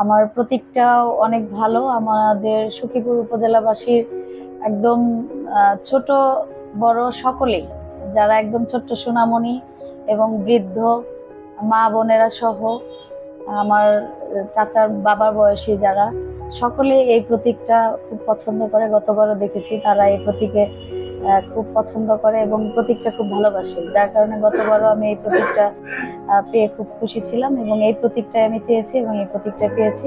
আমার প্রতীকটাও অনেক ভালো। আমাদের সখীপুর উপজেলাবাসীর একদম ছোট বড় সকলেই, যারা একদম ছোট্ট সোনামণি এবং বৃদ্ধ মা বোনেরা সহ আমার চাচার বাবার বয়সী যারা, সকলে এই প্রতীকটা খুব পছন্দ করে। গতবারও দেখেছি তারা এই প্রতীকে খুব পছন্দ করে এবং প্রতীকটা খুব ভালোবাসে, যার কারণে গতবারও আমি এই প্রতীকটা পেয়ে খুব খুশি ছিলাম এবং এই প্রতীকটাই আমি চেয়েছি এবং এই প্রতীকটা পেয়েছি।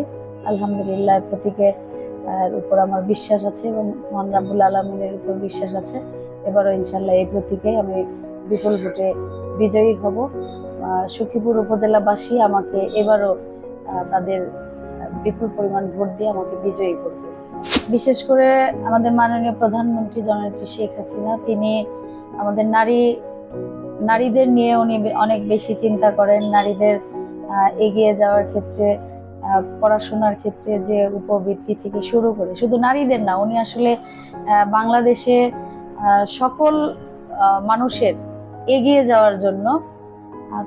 আলহামদুলিল্লাহ, প্রতীকের উপর আমার বিশ্বাস আছে এবং মহান রাব্বুল আলামিনের উপর বিশ্বাস আছে। এবারও ইনশাল্লাহ এই প্রতীকে আমি বিপুল ভোটে বিজয়ী হব। সখীপুর উপজেলাবাসী আমাকে এবারও তাদের বিপুল পরিমাণ ভোট দিয়ে আমাকে বিজয়ী করবে। বিশেষ করে আমাদের মাননীয় প্রধানমন্ত্রী জননেত্রী শেখ হাসিনা, তিনি আমাদের নারীদের নিয়ে উনি অনেক বেশি চিন্তা করেন। নারীদের এগিয়ে যাওয়ার ক্ষেত্রে, পড়াশোনার ক্ষেত্রে যে উপবৃত্তি থেকে শুরু করে, শুধু নারীদের না, উনি আসলে বাংলাদেশে সকল মানুষের এগিয়ে যাওয়ার জন্য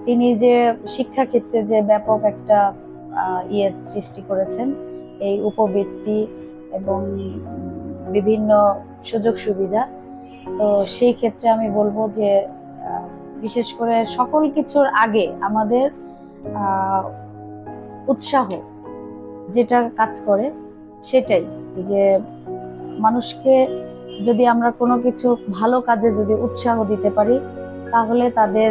তিনি যে শিক্ষা ক্ষেত্রে যে ব্যাপক একটা সৃষ্টি করেছেন, এই উপবৃত্তি এবং বিভিন্ন সুযোগ সুবিধা। তো সেই ক্ষেত্রে আমি বলবো যে বিশেষ করে সকল কিছুর আগে আমাদের উৎসাহ যেটা কাজ করে সেটাই, যে মানুষকে যদি আমরা কোনো কিছু ভালো কাজে যদি উৎসাহ দিতে পারি, তাহলে তাদের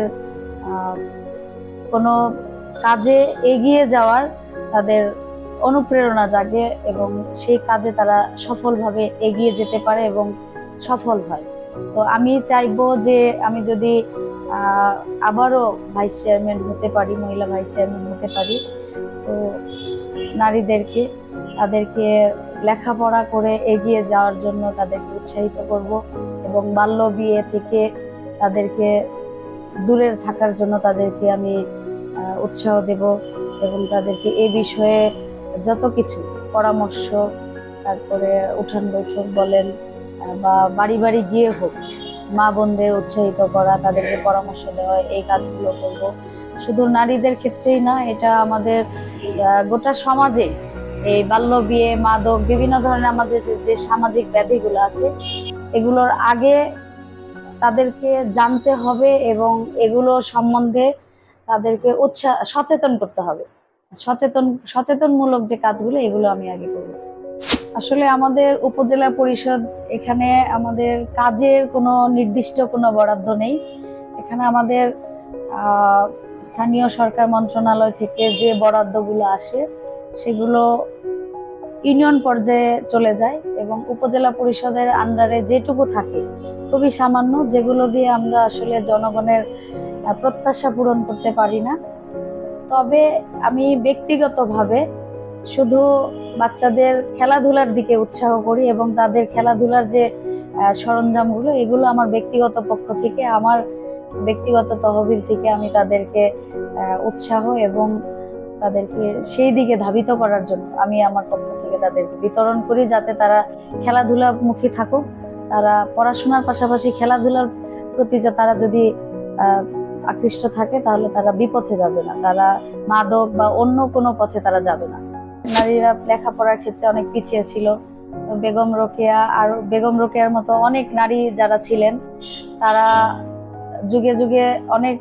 কোনো কাজে এগিয়ে যাওয়ার তাদের অনুপ্রেরণা জাগে এবং সেই কাজে তারা সফলভাবে এগিয়ে যেতে পারে এবং সফল হয়। তো আমি চাইবো যে আমি যদি আবারও ভাইস চেয়ারম্যান হতে পারি, মহিলা ভাইস চেয়ারম্যান হতে পারি, তো তাদেরকে লেখাপড়া করে এগিয়ে যাওয়ার জন্য তাদেরকে উৎসাহিত করব এবং বাল্য বিয়ে থেকে তাদেরকে দূরে থাকার জন্য তাদেরকে আমি উৎসাহ দেব এবং তাদেরকে এ বিষয়ে যত কিছু পরামর্শ, তারপরে উঠান বৈঠক বলেন বা বাড়ি বাড়ি গিয়ে হোক, মা বোনদের উৎসাহিত করা, তাদেরকে পরামর্শ দেওয়া, এই কাজগুলো করব। শুধু নারীদের ক্ষেত্রেই না, এটা আমাদের গোটা সমাজে এই বাল্য বিয়ে, মাদক, বিভিন্ন ধরনের আমাদের যে সামাজিক ব্যাধিগুলো আছে, এগুলোর আগে তাদেরকে জানতে হবে এবং এগুলো সম্বন্ধে তাদেরকে সচেতন করতে হবে। সচেতনমূলক যে কাজগুলো, এগুলো আমি আগে করব। আসলে আমাদের উপজেলা পরিষদ, এখানে আমাদের কাজের কোনো নির্দিষ্ট কোনো বরাদ্দ নেই। এখানে আমাদের স্থানীয় সরকার মন্ত্রণালয় থেকে যে বরাদ্দগুলো আসে সেগুলো ইউনিয়ন পর্যায়ে চলে যায় এবং উপজেলা পরিষদের আন্ডারে যেটুকু থাকে খুবই সামান্য, যেগুলো দিয়ে আমরা আসলে জনগণের প্রত্যাশা পূরণ করতে পারি না। তবে আমি ব্যক্তিগতভাবে শুধু বাচ্চাদের খেলাধুলার দিকে উৎসাহ করি এবং তাদের খেলাধুলার যে সরঞ্জামগুলো, এগুলো আমার ব্যক্তিগত পক্ষ থেকে, আমার ব্যক্তিগত তহবিল থেকে আমি তাদেরকে উৎসাহ এবং তাদেরকে সেই দিকে ধাবিত করার জন্য আমি আমার পক্ষ থেকে তাদেরকে বিতরণ করি, যাতে তারা খেলাধুলামুখী থাকুক। তারা পড়াশোনার পাশাপাশি খেলাধুলার প্রতি তারা যদি আকৃষ্ট থাকে, তাহলে তারা বিপথে যাবে না, তারা মাদক বা অন্য কোনো পথে তারা যাবে না। নারীরা লেখাপড়ার ক্ষেত্রে অনেক পিছিয়ে ছিল। বেগম রোকেয়ার মতো অনেক নারী যারা ছিলেন, তারা যুগে যুগে অনেক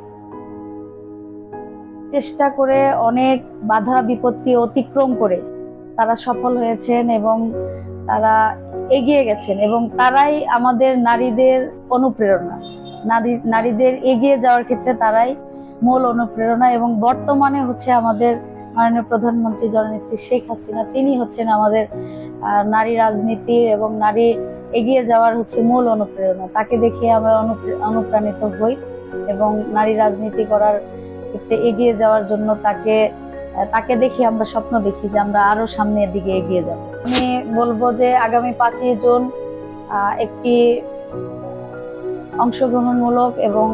চেষ্টা করে, অনেক বাধা বিপত্তি অতিক্রম করে তারা সফল হয়েছেন এবং তারা এগিয়ে গেছেন এবং তারাই আমাদের নারীদের অনুপ্রেরণা। নারীদের এগিয়ে যাওয়ার ক্ষেত্রে তারাই মূল অনুপ্রেরণা এবং বর্তমানে হচ্ছে আমাদের মাননীয় প্রধানমন্ত্রী জননেত্রী শেখ হাসিনা, তিনি হচ্ছেন আমাদের নারী রাজনীতির এবং নারী এগিয়ে যাওয়ার হচ্ছে মূল অনুপ্রেরণা। তাকে দেখে আমরা অনুপ্রাণিত হই এবং নারী রাজনীতি করার ক্ষেত্রে এগিয়ে যাওয়ার জন্য তাকে দেখে আমরা স্বপ্ন দেখি যে আমরা আরো সামনের দিকে এগিয়ে যাব। আমি বলবো যে আগামী 5ই জুন একটি অংশগ্রহণমূলক এবং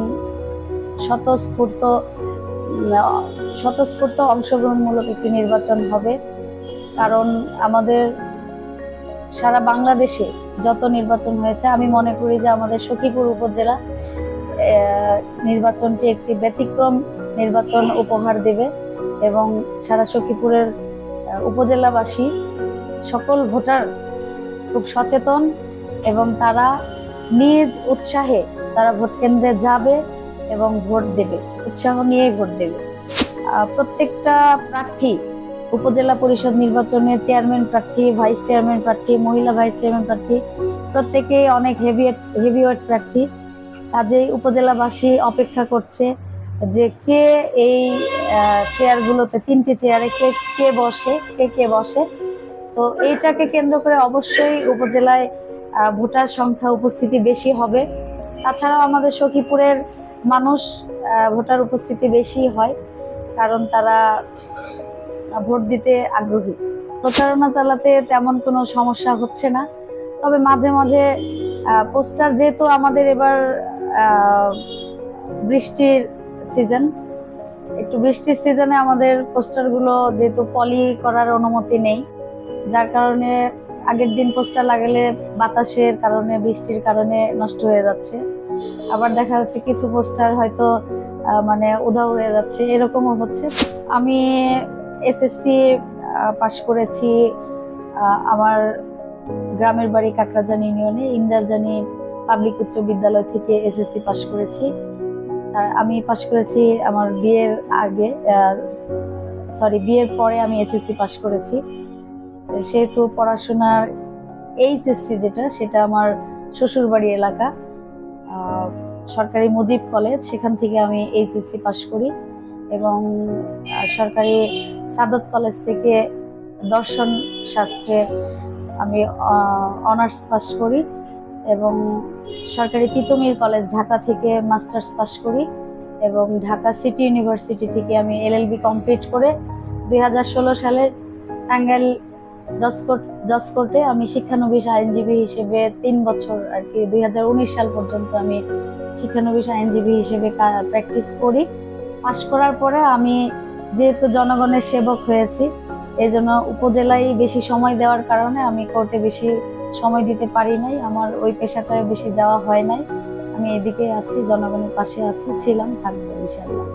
স্বতঃস্ফূর্ত অংশগ্রহণমূলক একটি নির্বাচন হবে। কারণ আমাদের সারা বাংলাদেশে যত নির্বাচন হয়েছে, আমি মনে করি যে আমাদের সখীপুর উপজেলা নির্বাচনটি একটি ব্যতিক্রম নির্বাচন উপহার দেবে এবং সারা সখীপুরের উপজেলাবাসী সকল ভোটার খুব সচেতন এবং তারা নিজ উৎসাহে তারা ভোট কেন্দ্রে যাবে এবং ভোট দেবে, উৎসাহ নিয়ে ভোট দেবে। প্রত্যেকটা প্রার্থী উপজেলা পরিষদ নির্বাচনে চেয়ারম্যান প্রার্থী, ভাইস চেয়ারম্যান প্রার্থী, মহিলা ভাইস চেয়ারম্যান প্রার্থী প্রত্যেকেই অনেক হেভিওয়েট প্রার্থী। কাজেই উপজেলাবাসী অপেক্ষা করছে যে কে এই চেয়ারগুলোতে, 3টি চেয়ারে কে বসে। তো এইটাকে কেন্দ্র করে অবশ্যই উপজেলায় ভোটার সংখ্যা উপস্থিতি বেশি হবে। তাছাড়াও আমাদের সখীপুরের মানুষ ভোটার উপস্থিতি বেশি হয়, কারণ তারা ভোট দিতে আগ্রহী। প্রচারণা চালাতে তেমন কোনো সমস্যা হচ্ছে না, তবে মাঝে মাঝে পোস্টার, যেহেতু আমাদের এবার বৃষ্টির সিজন, একটু বৃষ্টির সিজনে আমাদের পোস্টারগুলো যেহেতু পলি করার অনুমতি নেই, যার কারণে আগের দিন পোস্টার লাগালে বাতাসের কারণে, বৃষ্টির কারণে নষ্ট হয়ে যাচ্ছে। আবার দেখা যাচ্ছে কিছু পোস্টার হয়তো মানে উধাও হয়ে যাচ্ছে, এরকমও হচ্ছে। আমি এসএসসি পাশ করেছি আমার গ্রামের বাড়ি কাকরাজান ইউনিয়নে ইন্দারজানি পাবলিক উচ্চ বিদ্যালয় থেকে এসএসসি পাশ করেছি। আমি পাশ করেছি আমার বিয়ের পরে আমি এসএসসি পাশ করেছি। সেহেতু পড়াশোনার এইচএসসি সেটা আমার শ্বশুরবাড়ি এলাকা সরকারি মুজিব কলেজ, সেখান থেকে আমি এইচএসসি পাশ করি এবং সরকারি সাদত কলেজ থেকে দর্শন শাস্ত্রে আমি অনার্স পাশ করি এবং সরকারি তিতুমির কলেজ ঢাকা থেকে মাস্টার্স পাশ করি এবং ঢাকা সিটি ইউনিভার্সিটি থেকে আমি এলএলবি কমপ্লিট করে 2016 সালের টাঙ্গাইল জজ কোর্টে আমি শিক্ষানবিশ আইনজীবী হিসেবে 3 বছর আর কি 2019 সাল পর্যন্ত আমি শিক্ষানবিশ আইনজীবী হিসেবে প্র্যাকটিস করি। পাশ করার পরে আমি যেহেতু জনগণের সেবক হয়েছি, এই জন্য উপজেলায় বেশি সময় দেওয়ার কারণে আমি কোর্টে বেশি সময় দিতে পারি নাই, আমার ওই পেশাটায় বেশি যাওয়া হয় নাই। আমি এদিকে আছি, জনগণের পাশে আছি, ছিলাম, থাকবো ইনশাআল্লাহ।